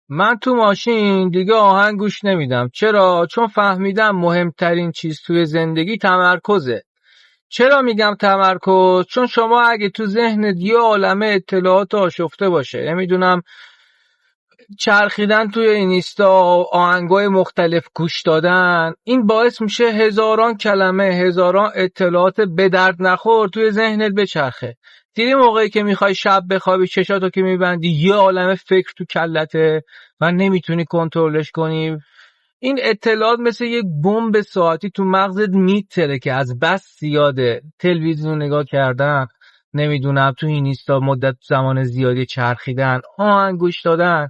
من تو ماشین دیگه آهنگ گوش نمیدم. چرا؟ چون فهمیدم مهمترین چیز توی زندگی تمرکزه. چرا میگم تمرکز؟ چون شما اگه تو ذهنت یه عالمه اطلاعات آشفته باشه، نمیدونم چرخیدن توی اینستا، آهنگای مختلف گوش دادن، این باعث میشه هزاران کلمه، هزاران اطلاعات به درد نخور توی ذهنت بچرخه. دیدی موقعی که میخوای شب بخوابی چشاتو که میبندی یه عالمه فکر تو کلته و نمیتونی کنترلش کنی. این اطلاعات مثل یک بمب ساعتی تو مغزت میتره که از بس زیاده تلویزیون نگاه کردن، نمیدونم تو اینستا مدت زمان زیادی چرخیدن، آهنگ گوش دادن،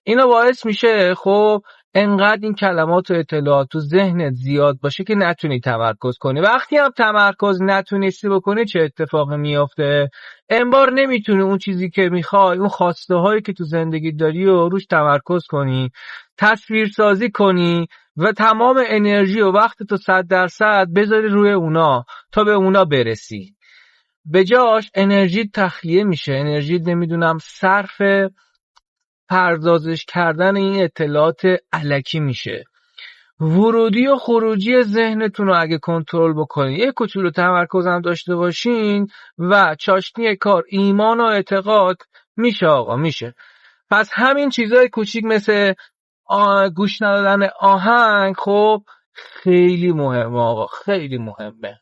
اینا باعث میشه خب انقدر این کلمات و اطلاعات تو ذهنت زیاد باشه که نتونی تمرکز کنی. وقتی هم تمرکز نتونستی بکنی چه اتفاقی میافته؟ انبار نمیتونی اون چیزی که میخوای، اون خواسته هایی که تو زندگی داری و روش تمرکز کنی، تصویر سازی کنی و تمام انرژی و وقت تو 100% بذاری روی اونا تا به اونا برسی. به جاش انرژی تخلیه میشه، انرژی نمیدونم صرف پردازش کردن این اطلاعات الکی میشه. ورودی و خروجی ذهنتون رو اگه کنترل بکنین، یه کوچولو تمرکز هم داشته باشین و چاشنی کار ایمان و اعتقاد، میشه آقا، میشه. پس همین چیزای کوچیک مثل گوش ندادن آهنگ خب خیلی مهمه آقا، خیلی مهمه.